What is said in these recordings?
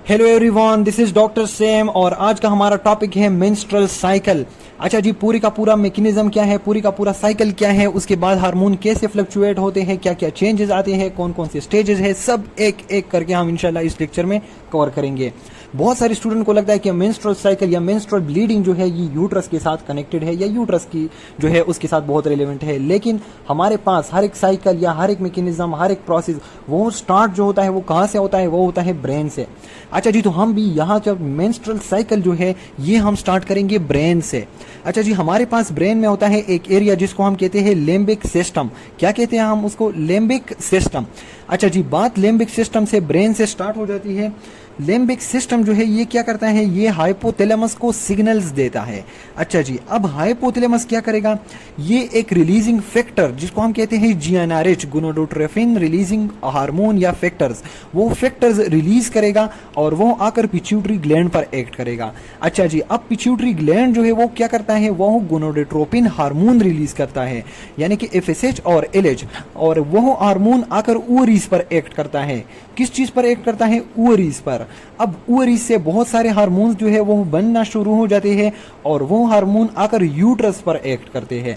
Hello everyone, this is doctor same और आज का हमारा टॉपिक है मेंस्ट्रुअल साइकिल। अच्छा जी, पूरी का पूरा मैकेनिज्म क्या है, पूरी का पूरा साइकिल क्या है, उसके बाद हार्मोन कैसे फ्लक्चुएट होते हैं, क्या क्या चेंजेस आते हैं, कौन कौन से स्टेजेस है, सब एक एक करके हम इंशाल्लाह इस लेक्चर में कवर करेंगे। बहुत सारे स्टूडेंट को लगता है कि मेंस्ट्रुअल साइकिल या मेंस्ट्रुअल ब्लीडिंग जो है ये यूट्रस के साथ कनेक्टेड है या यूट्रस की जो है उसके साथ बहुत रिलेवेंट है, लेकिन हमारे पास हर एक साइकिल या हर एक मैकेनिज्म, हर एक प्रोसेस वो स्टार्ट जो होता है वो कहाँ से होता है, वो होता है ब्रेन से। अच्छा जी, तो हम भी यहाँ जब मेंस्ट्रुअल साइकिल जो है ये हम स्टार्ट करेंगे ब्रेन से। अच्छा जी, हमारे पास ब्रेन में होता है एक एरिया जिसको हम कहते हैं लिम्बिक सिस्टम। क्या कहते हैं हम उसको? Limbic system. अच्छा जी, बात लिम्बिक सिस्टम से ब्रेन से स्टार्ट हो जाती है। लिम्बिक सिस्टम जो है ये क्या करता है, ये हाइपोथैलेमस को सिग्नल्स देता है। अच्छा जी, अब हाइपोथैलेमस क्या करेगा, ये एक रिलीजिंग फैक्टर जिसको हम कहते हैं जीएनआरएच, गोनाडोट्रोपिन रिलीजिंग हार्मोन या फैक्टर्स, वो फैक्टर्स रिलीज करेगा और वो आकर पिट्यूटरी ग्लैंड पर एक्ट करेगा। अच्छा जी, अब पिट्यूटरी ग्लैंड जो है वो क्या करता है, वो गोनाडोट्रोपिन हार्मोन रिलीज करता है, यानी कि एफएसएच और एलएच, और वो हार्मोन आकर ओवरीज पर एक्ट करता है। किस चीज पर एक्ट करता है? ओवरीज पर। अब ओवरीज से बहुत सारे हार्मोन्स जो है वो बनना शुरू हो जाते हैं और वो हार्मोन आकर यूट्रस पर एक्ट करते हैं।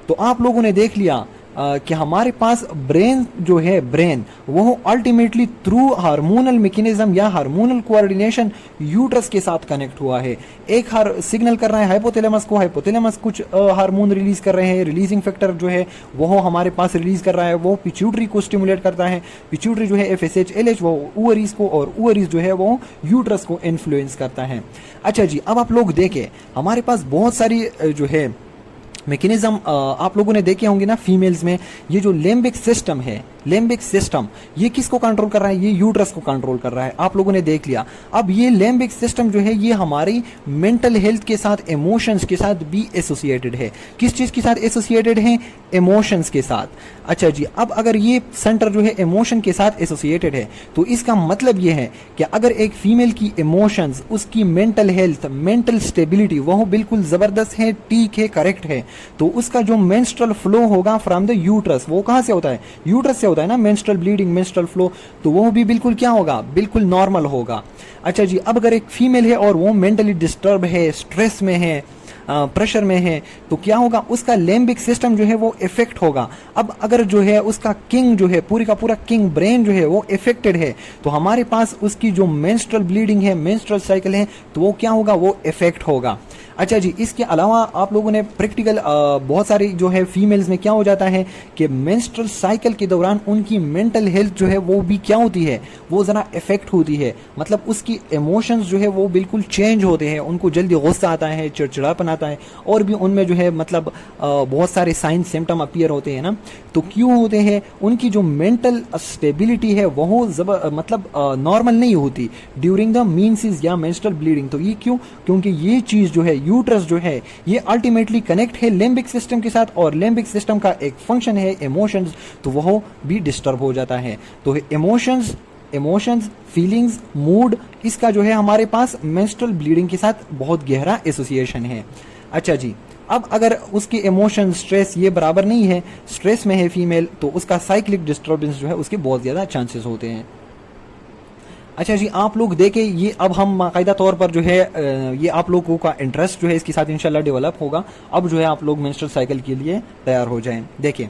तो आप लोगों ने देख लिया कि हमारे पास ब्रेन जो है, ब्रेन वो अल्टीमेटली थ्रू हार्मोनल मैकेनिज्म या हार्मोनल कोऑर्डिनेशन यूट्रस के साथ कनेक्ट हुआ है। एक सिग्नल कर रहा है हाइपोथैलेमस को, हाइपोथैलेमस कुछ हार्मोन रिलीज कर रहे हैं, रिलीजिंग फैक्टर जो है वो हमारे पास रिलीज कर रहा है, वो पिट्यूटरी को स्टिमुलेट करता है। पिट्यूटरी जो है एफएसएच एलएच वो ओवरीज को, और ओवरीज जो है वो यूट्रस को इन्फ्लुएंस करता है। अच्छा जी, अब आप लोग देखें हमारे पास बहुत सारी जो है मैकेनिज्म आप लोगों ने देखे होंगे ना फीमेल्स में। ये जो लिम्बिक सिस्टम है, लिम्बिक सिस्टम ये किसको कंट्रोल कर रहा है? ये यूट्रस को कंट्रोल कर रहा है, आप लोगों ने देख लिया। अब ये लिम्बिक सिस्टम जो है ये हमारी मेंटल हेल्थ के साथ, इमोशंस के साथ भी एसोसिएटेड है। किस चीज के साथ एसोसिएटेड है? इमोशंस के साथ। अच्छा जी, अब अगर ये सेंटर जो है इमोशन के साथ एसोसिएटेड है तो इसका मतलब ये है कि अगर एक फीमेल की इमोशंस, उसकी मेंटल हेल्थ, मेंटल स्टेबिलिटी वो बिल्कुल जबरदस्त है, ठीक है, करेक्ट है, तो उसका जो मेंस्ट्रुअल फ्लो होगा फ्रॉम द यूट्रस, वो कहां से होता है? यूट्रस से होता है ना, मेंस्ट्रुअल ब्लीडिंग, मेंस्ट्रुअल फ्लो, तो वो भी बिल्कुल क्या होगा? बिल्कुल नॉर्मल होगा। अच्छा जी, अब अगर एक फीमेल है और वो मेंटली डिस्टर्ब है, स्ट्रेस में है, प्रेशर में है, तो क्या होगा? उसका लिम्बिक सिस्टम जो है वो इफेक्ट होगा। अब अगर जो है उसका किंग जो है, पूरी का पूरा किंग ब्रेन जो है वो इफेक्टेड है, तो हमारे पास उसकी जो मेंस्ट्रुअल ब्लीडिंग है, मेंस्ट्रुअल साइकिल है, तो वो क्या होगा? वो इफेक्ट होगा। अच्छा जी, इसके अलावा आप लोगों ने प्रैक्टिकल बहुत सारी जो है फीमेल्स में क्या हो जाता है कि मेंस्ट्रुअल साइकिल के दौरान उनकी मेंटल हेल्थ जो है वो भी क्या होती है? वो ज़रा इफेक्ट होती है। मतलब उसकी इमोशंस जो है वो बिल्कुल चेंज होते हैं, उनको जल्दी गुस्सा आता है, चिड़चिड़ापन आता है, और भी उनमें जो है मतलब बहुत सारे साइन सिम्टम अपीयर होते हैं ना। तो क्यों होते हैं? उनकी जो मेंटल स्टेबिलिटी है वो मतलब नॉर्मल नहीं होती ड्यूरिंग द मींसेस या मेंस्ट्रुअल ब्लीडिंग। तो ये क्यों? क्योंकि ये चीज़ जो है, यूट्रस जो है, ये अल्टीमेटली कनेक्ट है लिम्बिक सिस्टम के साथ, और लिम्बिक सिस्टम का एक फंक्शन है इमोशंस, तो वह भी डिस्टर्ब हो जाता है। तो इमोशंस, फीलिंग्स, मूड, इसका जो है हमारे पास मेंस्ट्रुअल ब्लीडिंग के साथ बहुत गहरा एसोसिएशन है। अच्छा जी, अब अगर उसके इमोशन, स्ट्रेस ये बराबर नहीं है, स्ट्रेस में है फीमेल, तो उसका साइक्लिक डिस्टर्बेंस जो है उसके बहुत ज़्यादा चांसेस होते हैं। अच्छा जी, आप लोग देखें, ये अब हम बाकायदा तौर पर जो है ये आप लोगों का इंटरेस्ट जो है इसके साथ इंशाल्लाह डेवलप होगा। अब जो है आप लोग मेंस्ट्रुअल साइकिल के लिए तैयार हो जाएं। देखिए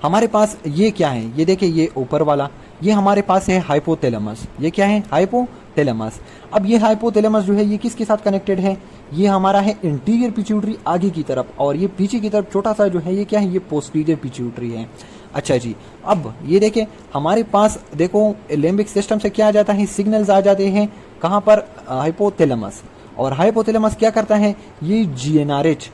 हमारे पास ये क्या है, ये देखिए, ये ऊपर वाला, ये हमारे पास है हाइपोथैलेमस। ये क्या है? हाइपोथैलेमस। अब ये हाइपोथैलेमस जो है ये किसके साथ कनेक्टेड है? ये हमारा है इंटीरियर पिट्यूटरी आगे की तरफ, और ये पीछे की तरफ छोटा सा जो है ये क्या है? ये पोस्टीरियर पिट्यूटरी है। अच्छा जी, अब ये देखें हमारे पास, देखो लिम्बिक सिस्टम से क्या आ जाता है? सिग्नल्स आ जाते हैं कहाँ पर? हाइपोथैलेमस। और हाइपोथैलेमस क्या करता है? ये जीएनआरएच।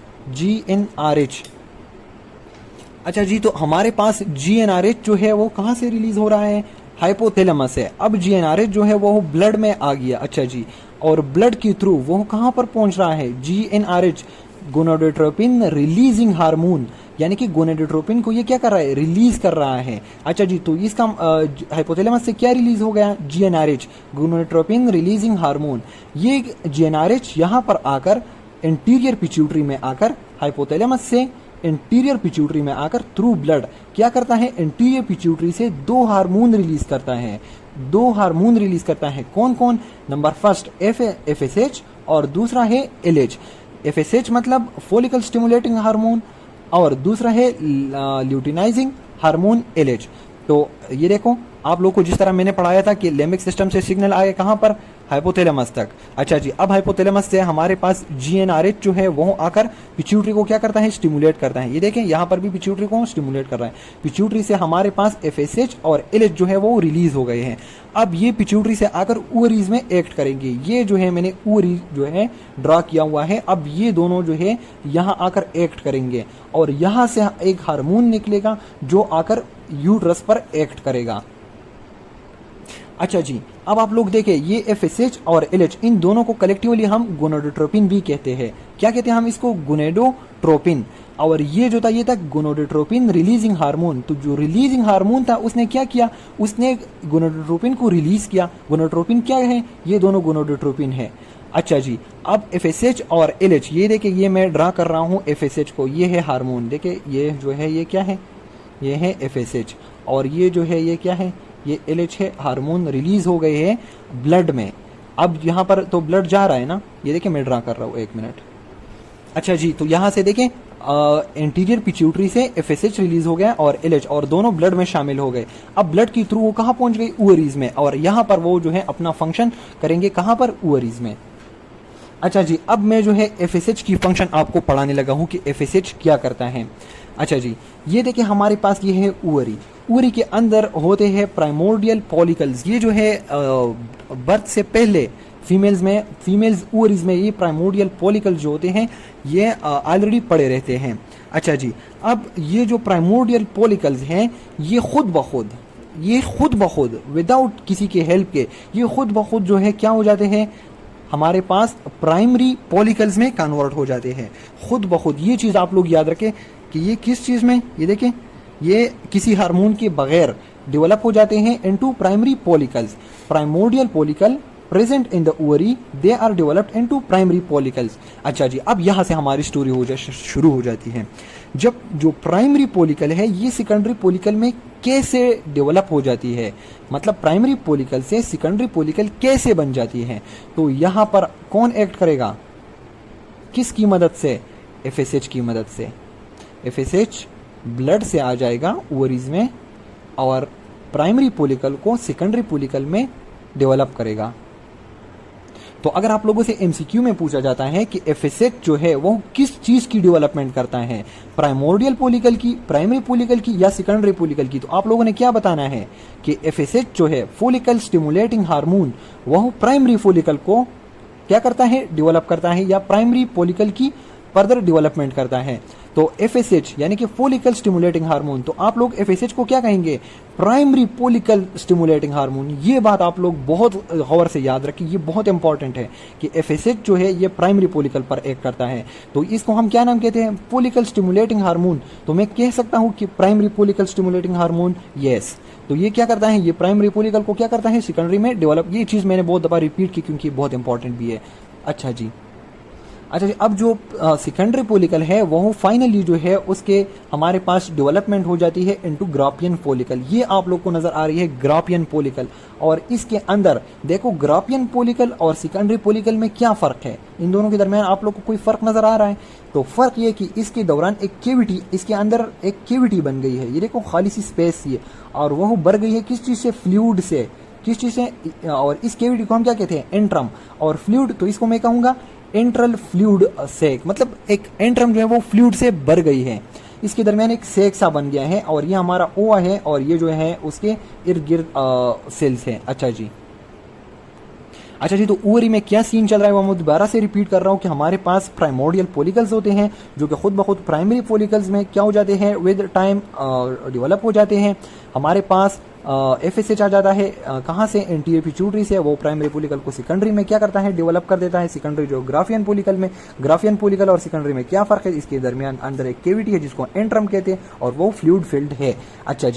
अच्छा जी, तो हमारे पास जीएनआरएच जो है वो कहाँ से रिलीज हो रहा है? हाइपोथैलेमस है। अब जीएनआरएच जो है वो ब्लड में आ गया। अच्छा जी, और ब्लड के थ्रू वो कहाँ पर पहुंच रहा है? जीएनआरएच, गोनाडोट्रोपिन रिलीजिंग हार्मोन, यानी कि गोनाडोट्रोपिन को ये क्या कर रहा है? रिलीज कर रहा है। अच्छा जी, तो इसका हाइपोथैलेमस से क्या रिलीज हो गया? GnRH, gonadotropin releasing hormone. ये जीएनआरएच यहाँ पर आकर इंटीरियर पिट्यूटरी में आकर, हाइपोथैलेमस से इंटीरियर पिट्यूटरी में आकर थ्रू ब्लड क्या करता है? इंटीरियर पिट्यूटरी से दो हार्मोन रिलीज करता है। दो हार्मोन रिलीज करता है। कौन कौन? नंबर फर्स्ट FSH और दूसरा है LH। FSH मतलब फोलिकल स्टिमुलेटिंग हार्मोन और दूसरा है ल्यूटिनाइजिंग हार्मोन LH। तो ये देखो आप लोग को जिस तरह मैंने पढ़ाया था कि लिम्बिक सिस्टम से सिग्नल आए कहां पर? हाइपोथैलेमस तक। अच्छा जी, अब हाइपोथैलेमस से हमारे पास GnRH जो है वो आकर पिट्यूटरी को क्या करता है? स्टिमुलेट करता है। ये देखें यहाँ पर भी पिट्यूटरी को स्टिमुलेट कर रहा है। पिट्यूटरी से हमारे पास FSH और LH जो है वो रिलीज हो गए हैं। अब ये पिट्यूटरी से आकर ओवरीज में एक्ट करेंगे। ये जो है मैंने ओवरी जो है ड्रा किया हुआ है। अब ये दोनों जो है यहाँ आकर एक्ट करेंगे और यहाँ से एक हार्मोन निकलेगा जो आकर यूट्रस पर एक्ट करेगा। अच्छा जी, अब आप लोग देखें ये FSH और LH इन दोनों को कलेक्टिवली हम गोनाडोट्रोपिन भी कहते हैं। क्या कहते हैं हम इसको? गोनेडोट्रोपिन। और ये जो था ये था गोनाडोट्रोपिन रिलीजिंग हार्मोन। तो जो रिलीजिंग हार्मोन था उसने क्या किया? उसने गोनाडोट्रोपिन को रिलीज किया। गोनाडोट्रोपिन क्या है? ये दोनों गोनाडोट्रोपिन है। अच्छा जी, अब FSH और LH ये देखे, ये मैं ड्रा कर रहा हूँ FSH को, ये है हार्मोन। देखे ये जो है ये क्या है? ये है FSH और ये जो है ये क्या है? ये LH है। हार्मोन रिलीज हो गए हैं ब्लड में। अब यहाँ पर तो ब्लड जा रहा है ना, ये देखिए मैं ड्रा कर रहा हूँ, एक मिनट। अच्छा जी, तो यहाँ से देखें एंटीरियर पिट्यूटरी से FSH रिलीज हो गया और LH और दोनों ब्लड में शामिल हो गए। अब ब्लड की थ्रू वो कहाँ पहुंच गई? ओवरीज में। और यहाँ पर वो जो है अपना फंक्शन करेंगे कहाँ पर? ओवरीज में। अच्छा जी, अब मैं जो है FSH की फंक्शन आपको पढ़ाने लगा हूँ कि FSH क्या करता है। अच्छा जी, ये देखिए हमारे पास ये है ओवरी। ओवरी के अंदर होते हैं प्राइमोर्डियल पॉलिकल्स। ये जो है बर्थ से पहले फीमेल्स ओवरीज में ये प्राइमोर्डियल पॉलिकल्स जो होते हैं ये ऑलरेडी पड़े रहते हैं। अच्छा जी, अब ये जो प्राइमोर्डियल पॉलिकल्स हैं ये खुद ब खुद विदाउट किसी के हेल्प के ये खुद ब खुद जो है क्या हो जाते हैं? हमारे पास प्राइमरी पॉलिकल्स में कन्वर्ट हो जाते हैं खुद ब खुद। ये चीज़ आप लोग याद रखें कि ये किस चीज़ में? ये देखें, ये किसी हार्मोन के बगैर डेवलप हो जाते हैं into primary follicles. Primordial follicle present in the ovary, they are developed into primary follicles. अच्छा जी, अब यहाँ से हमारी स्टोरी शुरू हो जाती है। जब जो प्राइमरी पॉलिकल है ये सेकेंडरी पॉलिकल में कैसे डेवलप हो जाती है, मतलब प्राइमरी पॉलिकल से सेकेंडरी पॉलिकल कैसे बन जाती है, तो यहाँ पर कौन एक्ट करेगा? किसकी मदद से? FSH की मदद से। FSH ब्लड से आ जाएगा ओवरीज में और प्राइमरी पॉलिकल को सेकेंडरी पॉलिकल में डेवलप करेगा। तो अगर आप लोगों से MCQ में पूछा जाता है कि FSH जो है वो किस चीज की डेवलपमेंट करता है, प्राइमोर्डियल पॉलिकल की, प्राइमरी पॉलिकल की या सेकेंडरी पॉलिकल की, तो आप लोगों ने क्या बताना है कि FSH जो है फोलिकल स्टिमुलेटिंग हार्मोन वह प्राइमरी पॉलिकल को क्या करता है? डेवलप करता है या प्राइमरी पॉलिकल की फर्दर डेवलपमेंट करता है। तो FSH यानी कि फोलिकल स्टिमुलेटिंग हार्मोन, तो आप लोग FSH को क्या कहेंगे? Primary follicle stimulating hormone. ये बात आप लोग बहुत गौर से याद रखें, ये बहुत इंपॉर्टेंट है कि FSH जो है ये प्राइमरी फोलिकल पर एक्ट करता है। तो इसको हम क्या नाम कहते हैं? Follicle stimulating hormone. तो मैं कह सकता हूं कि primary follicle stimulating hormone, yes. तो ये क्या करता है? ये प्राइमरी फोलिकल को क्या करता है? सेकेंडरी में डेवलप। ये चीज मैंने बहुत दफा रिपीट की क्योंकि बहुत इंपॉर्टेंट भी है। अच्छा जी, अब जो सेकेंडरी पॉलिकल है वो फाइनली जो है उसके हमारे पास डेवलपमेंट हो जाती है इनटू ग्राफियन पॉलिकल। ये आप लोग को नजर आ रही है ग्राफियन पॉलिकल। और इसके अंदर देखो ग्राफियन पॉलिकल और सेकेंडरी पॉलिकल में क्या फर्क है? इन दोनों के दरमियान आप लोग को कोई फर्क नजर आ रहा है? तो फर्क ये कि इसके दौरान एक केविटी, इसके अंदर एक केविटी बन गई है। ये देखो खाली सी स्पेस ये, और वह भर गई है किस चीज से? फ्लूइड से। किस चीज से? और इस केविटी को हम क्या कहते हैं? एंट्रम। और फ्लूइड तो इसको मैं कहूंगा एंट्रल फ्लूइड सेक, मतलब एक एंट्रम जो है वो फ्लूइड से भर गई है, इसके दरमियान एक सेक सा बन गया है और ये हमारा ओवा है और ये जो है उसके इर्द गिर्द सेल्स हैं। अच्छा जी, तो ओवरी में क्या सीन चल रहा है वो मैं दोबारा से रिपीट कर रहा हूँ कि हमारे पास प्राइमोर्डियल पॉलिकल्स होते हैं जो कि खुद ब खुद प्राइमरी पॉलिकल्स में क्या हो जाते हैं? विद टाइम डेवलप हो जाते हैं। हमारे पास FSH आ जाता है कहाँ से? एंटीरियर पिट्यूटरी से। वो प्राइमरी पॉलिकल को सेकेंडरी में क्या करता है? डेवलप कर देता है। सेकेंडरी जो ग्राफियन पॉलिकल में, ग्राफियन पॉलिकल और सेकेंडरी में क्या फर्क है? इसके दरमियान अंदर एक केविटी है जिसको एंट्रम कहते हैं और वो फ्लूइड फिल्ड है। अच्छा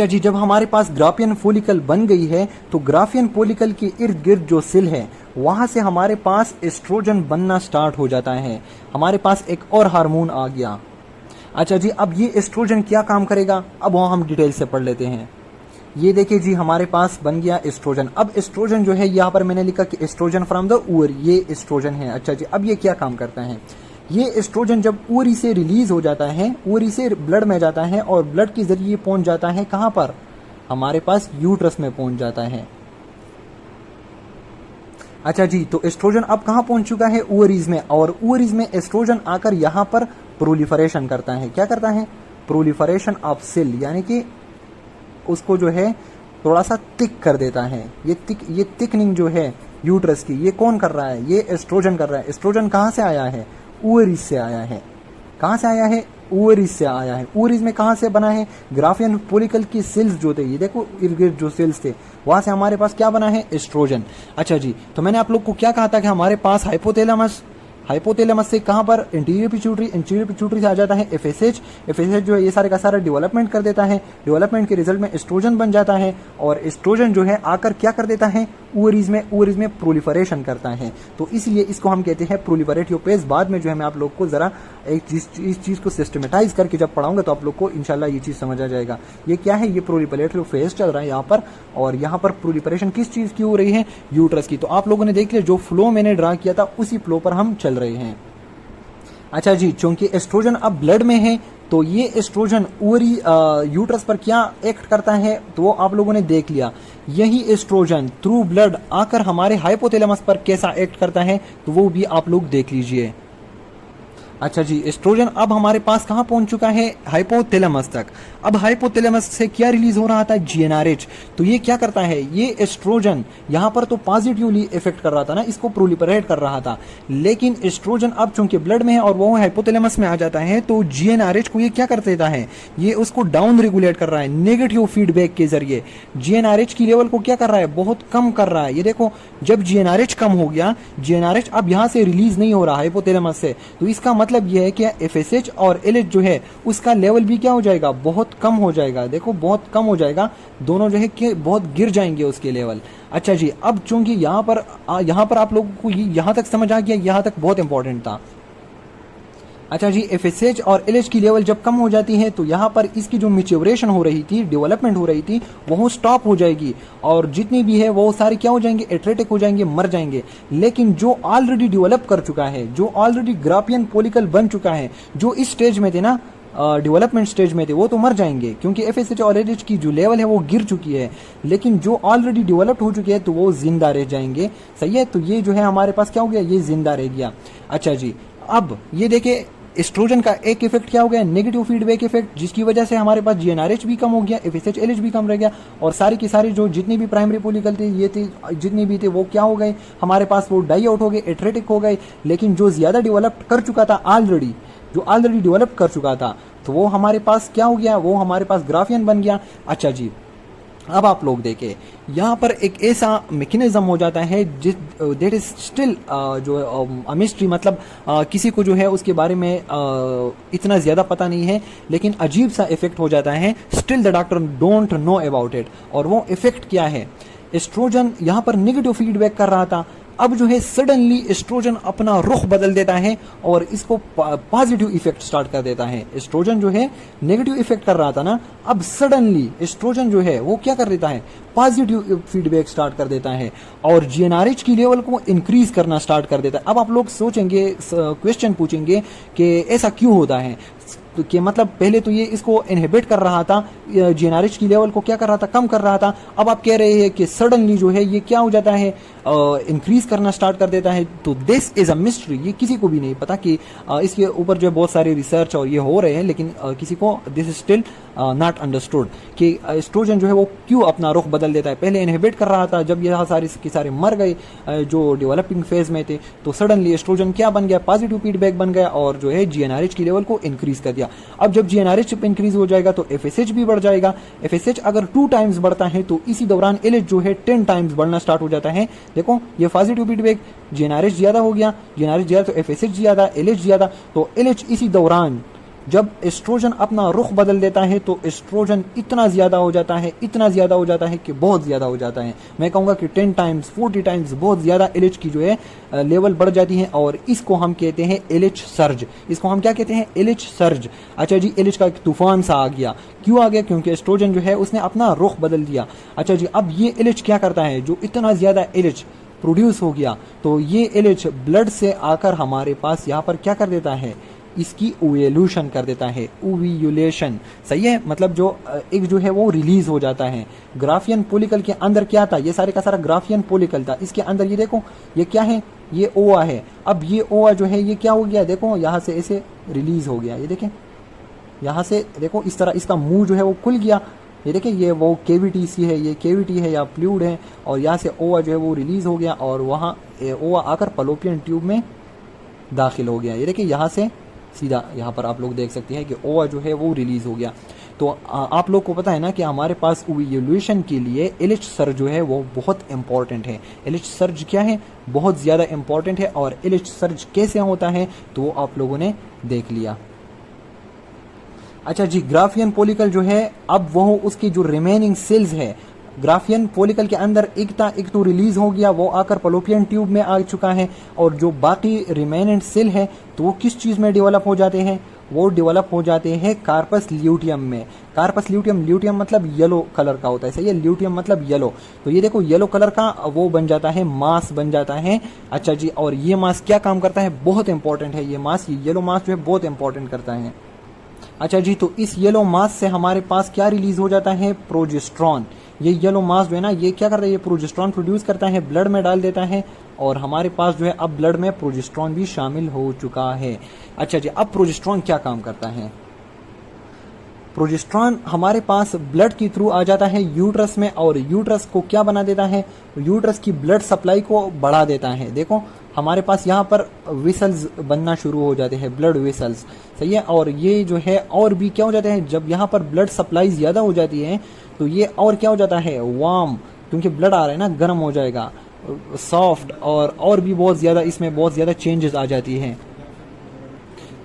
जी, जब हमारे पास ग्राफियन पॉलिकल बन गई है तो ग्राफियन पॉलिकल के इर्द गिर्द जो सेल है वहां से हमारे पास एस्ट्रोजन बनना स्टार्ट हो जाता है। हमारे पास एक और हार्मोन आ गया। अच्छा जी, अब ये एस्ट्रोजन क्या काम करेगा? अब वहां हम डिटेल से पढ़ लेते हैं। ये देखिए जी, हमारे पास बन गया एस्ट्रोजन। अब एस्ट्रोजन जो है यहाँ पर मैंने लिखा कि एस्ट्रोजन फ्रॉम द ओवरी, ये एस्ट्रोजन है। अच्छा जी, अब ये क्या काम करता है? ये एस्ट्रोजन जब ओवरी से रिलीज हो जाता है, ओवरी से ब्लड में जाता है और ब्लड के जरिए पहुंच जाता है कहां पर? हमारे पास यूट्रस में पहुंच जाता है। अच्छा जी, तो एस्ट्रोजन अब कहां पहुंच चुका है? ओवरीज में। और ओवरीज में एस्ट्रोजन आकर यहां पर प्रोलिफरेशन करता है। क्या करता है? प्रोलिफरेशन ऑफ सेल, यानी कि उसको जो है थोड़ा सा थिक कर देता है। ये थिकनिंग जो है यूट्रस की, ये कौन कर रहा है? ये एस्ट्रोजन कर रहा है। एस्ट्रोजन कहां से आया है? ओवरीज से आया है। कहां से आया है? ओवरीज से आया है। ओवरीज में कहां से बना है? ग्राफियन फोलिकल की सेल्स जो थे, ये देखो इर्द गिर्द जो सेल्स थे, वहां से हमारे पास क्या बना है? एस्ट्रोजन। अच्छा जी, तो मैंने आप लोग को क्या कहा था कि हमारे पास हाइपोथैलेमस, हाइपोथैलेमस से कहां पर? इंटीरियर पिट्यूटरी, इंटीरियर पिट्यूटरी से आ जाता है एफएसएच। एफएसएच जो है ये सारे का सारा डेवलपमेंट कर देता है। डेवलपमेंट के रिजल्ट में एस्ट्रोजन बन जाता है और एस्ट्रोजन जो है आकर क्या कर देता है? ओवरीज में प्रोलिफरेशन करता है। तो इसलिए इसको हम कहते हैं प्रोलिफरेटिव फेज। बाद में जो है मैं आप लोग को जरा इस चीज को सिस्टमेटाइज करके जब पढ़ाऊंगा तो आप लोग को इंशाल्लाह ये चीज समझ आ जाएगा। ये क्या है? ये प्रोलिफरेटिव फेज चल रहा है यहाँ पर, और यहाँ पर प्रोलिफरेशन किस चीज की हो रही है? यूट्रस की। तो आप लोगों ने देख लिया, जो फ्लो मैंने ड्रा किया था उसी फ्लो पर हम चल रहे हैं। अच्छा जी, चूंकि एस्ट्रोजन अब ब्लड में है तो ये एस्ट्रोजन ओवरी यूट्रस पर क्या एक्ट करता है? तो वो आप लोगों ने देख लिया। यही एस्ट्रोजन थ्रू ब्लड आकर हमारे हाइपोथैलेमस पर कैसा एक्ट करता है, तो वो भी आप लोग देख लीजिए। अच्छा जी, एस्ट्रोजन अब हमारे पास कहां पहुंच चुका है? हाइपोथैलेमस तक। अब हाइपोथैलेमस से क्या रिलीज हो रहा था? जीएनआरएच। तो ये क्या करता है? ये एस्ट्रोजन यहां पर तो पॉजिटिवली इफेक्ट कर रहा था ना, इसको प्रोलिफरेट कर रहा था। लेकिन एस्ट्रोजन अब चूंकि ब्लड में है और वो हाइपोथैलेमस में आ जाता है, तो जीएनआरएच को ये क्या कर देता है? ये उसको डाउन रेगुलेट कर रहा है नेगेटिव फीडबैक के जरिए। जीएनआरएच की लेवल को क्या कर रहा है? बहुत कम कर रहा है। ये देखो, जब जीएनआरएच कम हो गया, जीएनआरएच अब यहां से रिलीज नहीं हो रहा हाइपोथैलेमस से, तो इसका मतलब यह है कि एफएसएच और एलएच जो है उसका लेवल भी क्या हो जाएगा? बहुत कम हो जाएगा। देखो, बहुत कम हो जाएगा, दोनों जो है कि बहुत गिर जाएंगे उसके लेवल। अच्छा जी, अब चूंकि यहाँ पर आप लोगों को यहाँ तक समझ आ गया, यहाँ तक बहुत इंपॉर्टेंट था। अच्छा जी, एफएसएच और एलएच की लेवल जब कम हो जाती है तो यहाँ पर इसकी जो मैच्योरेशन हो रही थी, डेवलपमेंट हो रही थी, वो स्टॉप हो जाएगी और जितनी भी है वो सारे क्या हो जाएंगे? एट्रेटिक हो जाएंगे, मर जाएंगे। लेकिन जो ऑलरेडी डेवलप कर चुका है, जो ऑलरेडी ग्राफियन फोलिकल बन चुका है, जो इस स्टेज में थे ना, डेवलपमेंट स्टेज में थे, वो तो मर जाएंगे क्योंकि एफएसएच और एलएच की जो लेवल है वो गिर चुकी है। लेकिन जो ऑलरेडी डेवलप्ड हो चुके हैं तो वो जिंदा रह जाएंगे। सही है, तो ये जो है हमारे पास क्या हो गया? ये जिंदा रह गया। अच्छा जी, अब ये देखे, एस्ट्रोजन का एक इफेक्ट क्या हो गया? नेगेटिव फीडबैक इफेक्ट, जिसकी वजह से हमारे पास जीएनआरएच भी कम हो गया, एफएसएच एलएच भी कम रह गया और सारी की सारी जो जितनी भी प्राइमरी फोलिकल थे, ये थे जितने भी थे, वो क्या हो गए? हमारे पास वो डाई आउट हो गए, एट्रेटिक हो गए। लेकिन जो ज्यादा डेवलप कर चुका था ऑलरेडी, जो ऑलरेडी डेवलप कर चुका था, तो वो हमारे पास क्या हो गया? वो हमारे पास ग्राफियन बन गया। अच्छा जी, अब आप लोग देखें, यहाँ पर एक ऐसा मैकेनिज्म हो जाता है दैट इज स्टिल जो मिस्ट्री, मतलब किसी को जो है उसके बारे में इतना ज्यादा पता नहीं है, लेकिन अजीब सा इफेक्ट हो जाता है। Still the doctor don't know about it. और वो इफेक्ट क्या है? एस्ट्रोजन यहाँ पर नेगेटिव फीडबैक कर रहा था, अब जो है सडनली एस्ट्रोजन अपना रुख बदल देता है और इसको पॉजिटिव इफेक्ट स्टार्ट कर देता है। एस्ट्रोजन जो है नेगेटिव इफेक्ट कर रहा था ना, अब सडनली एस्ट्रोजन जो है वो क्या कर देता है? पॉजिटिव फीडबैक स्टार्ट कर देता है और जीएनआरएच की लेवल को इंक्रीज करना स्टार्ट कर देता है। अब आप लोग सोचेंगे, क्वेश्चन पूछेंगे कि ऐसा क्यों होता है? कि मतलब पहले तो ये इसको इनहिबिट कर रहा था, जीएनआरएच की लेवल को क्या कर रहा था? कम कर रहा था। अब आप कह रहे हैं कि सडनली जो है ये क्या हो जाता है? इंक्रीज करना स्टार्ट कर देता है। तो दिस इज अ मिस्ट्री। ये किसी को भी नहीं पता कि इसके ऊपर जो है बहुत सारे रिसर्च और ये हो रहे हैं, लेकिन किसी को this is still not understood कि एस्ट्रोजन जो है वो क्यों अपना रुख बदल देता है। पहले इनहिबिट कर रहा था, जब यह सारे के सारे मर गए जो डेवलपिंग फेज में थे, तो सडनली एस्ट्रोजन क्या बन गया? पॉजिटिव फीडबैक बन गया और जो है जीएनआरएच की लेवल को इंक्रीज कर दिया। अब जब जीएनआरएच इंक्रीज हो जाएगा तो एफएसएच भी बढ़ जाएगा। एफएसएच अगर 2 टाइम्स बढ़ता है तो इसी दौरान एलएच जो है 10 टाइम्स बढ़ना स्टार्ट हो जाता है। देखो, ये पॉजिटिव फीडबैक, जीएनआरएच ज्यादा हो गया, जीएनआरएच ज्यादा तो एफएसएच ज्यादा, एलएच ज्यादा, तो एलएच इसी दौरान जब एस्ट्रोजन अपना रुख बदल देता है तो एस्ट्रोजन इतना ज़्यादा हो जाता है, इतना ज़्यादा हो जाता है कि बहुत ज़्यादा हो जाता है। मैं कहूँगा कि 10 टाइम्स 40 टाइम्स बहुत ज़्यादा एलएच की जो है लेवल बढ़ जाती है, और इसको हम कहते हैं एलएच सर्ज। इसको हम क्या कहते हैं? LH surge. अच्छा जी, एलएच का एक तूफान सा आ गया। क्यों आ गया? क्योंकि एस्ट्रोजन जो है उसने अपना रुख बदल दिया। अच्छा जी, अब ये एलएच क्या करता है? जो इतना ज़्यादा एलएच प्रोड्यूस हो गया, तो ये एलएच ब्लड से आकर हमारे पास यहाँ पर क्या कर देता है? इसकी ओव्यूलेशन कर देता है, ओव्यूलेशन। सही है, मतलब जो एक जो है वो रिलीज हो जाता है। ग्राफियन पोलिकल के अंदर क्या था? ये सारे का सारा ग्राफियन पोलिकल था। इसके अंदर ये देखो, ये क्या है? ये ओआ है। अब ये ओआ जो है ये क्या हो गया? देखो यहाँ से ऐसे रिलीज हो गया, ये देखें, यहाँ से देखो इस तरह इसका मुंह जो है वो खुल गया। ये देखिए, ये वो केविटी सी है, ये केविटी है या फ्लूइड है, और यहाँ से ओआ जो है वो रिलीज हो गया, और वहाँ ओआ आकर फलोपियन ट्यूब में दाखिल हो गया। ये देखिए, यहाँ से सीधा यहाँ पर आप लोग देख सकते हैं कि ओआ जो है वो रिलीज हो गया। तो आप लोग को पता है ना कि हमारे पास ओव्यूलेशन के लिए एलएच सर्ज जो है वो बहुत इंपॉर्टेंट है। एलएच सर्ज क्या है? बहुत ज़्यादा इंपॉर्टेंट है। और एलएच सर्ज कैसे होता है तो वो आप लोगों ने देख लिया। अच्छा जी, ग्राफियन पोलिकल जो है, अब वो उसकी जो रिमेनिंग सेल्स है, ग्राफियन पोलिकल के अंदर एक तो रिलीज हो गया, वो आकर फलोपियन ट्यूब में आ चुका है, और जो बाकी रिमेनेंट सेल है तो वो किस चीज़ में डेवलप हो जाते हैं? वो डेवलप हो जाते हैं कार्पस ल्यूटियम में। कार्पस ल्यूटियम, ल्यूटियम मतलब येलो कलर का होता है। सही है, ल्यूटियम मतलब येलो। तो ये देखो, येलो कलर का वो बन जाता है, मास बन जाता है। अच्छा जी, और ये मास क्या काम करता है? बहुत इंपॉर्टेंट है ये मास, ये येलो मास जो है बहुत इंपॉर्टेंट करता है। अच्छा जी, तो इस येलो मास से हमारे पास क्या रिलीज हो जाता है? प्रोजेस्ट्रॉन। ये येलो मास जो है ना, ये क्या करता है? ये प्रोजेस्ट्रॉन प्रोड्यूस करता है, ब्लड में डाल देता है, और हमारे पास जो है अब ब्लड में प्रोजेस्ट्रॉन भी शामिल हो चुका है। अच्छा जी, अब प्रोजेस्ट्रॉन क्या काम करता है? प्रोजेस्ट्रॉन हमारे पास ब्लड के थ्रू आ जाता है यूट्रस में, और यूट्रस को क्या बना देता है? यूट्रस की ब्लड सप्लाई को बढ़ा देता है। देखो, हमारे पास यहाँ पर विसल्स बनना शुरू हो जाते हैं, ब्लड विसल्स। सही है, और ये जो है और भी क्या हो जाते हैं? जब यहाँ पर ब्लड सप्लाई ज़्यादा हो जाती है तो ये और क्या हो जाता है? वार्म, क्योंकि ब्लड आ रहा है ना, गर्म हो जाएगा, सॉफ्ट, और भी बहुत ज़्यादा इसमें बहुत ज़्यादा चेंजेस आ जाती हैं।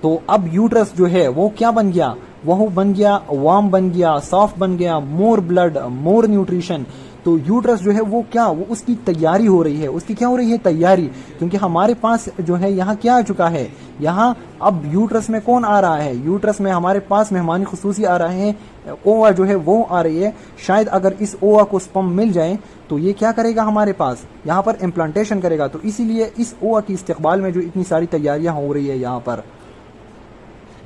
तो अब यूट्रस जो है वो क्या बन गया? वह बन गया वार्म, बन गया सॉफ्ट, बन गया मोर ब्लड, मोर न्यूट्रिशन। तो यूट्रस जो है वो क्या, वो उसकी तैयारी हो रही है। उसकी क्या हो रही है? तैयारी। क्योंकि हमारे पास जो है यहाँ क्या आ चुका है? यहाँ अब यूट्रस में कौन आ रहा है? यूट्रस में हमारे पास मेहमानी खुसूसी आ रहे हैं, ओवा जो है वो आ रही है। शायद अगर इस ओवा को स्पर्म मिल जाए तो ये क्या करेगा? हमारे पास यहाँ पर इम्प्लांटेशन करेगा। तो इसीलिए इस ओवा की इस्तेकबाल में जो इतनी सारी तैयारियां हो रही है यहाँ पर।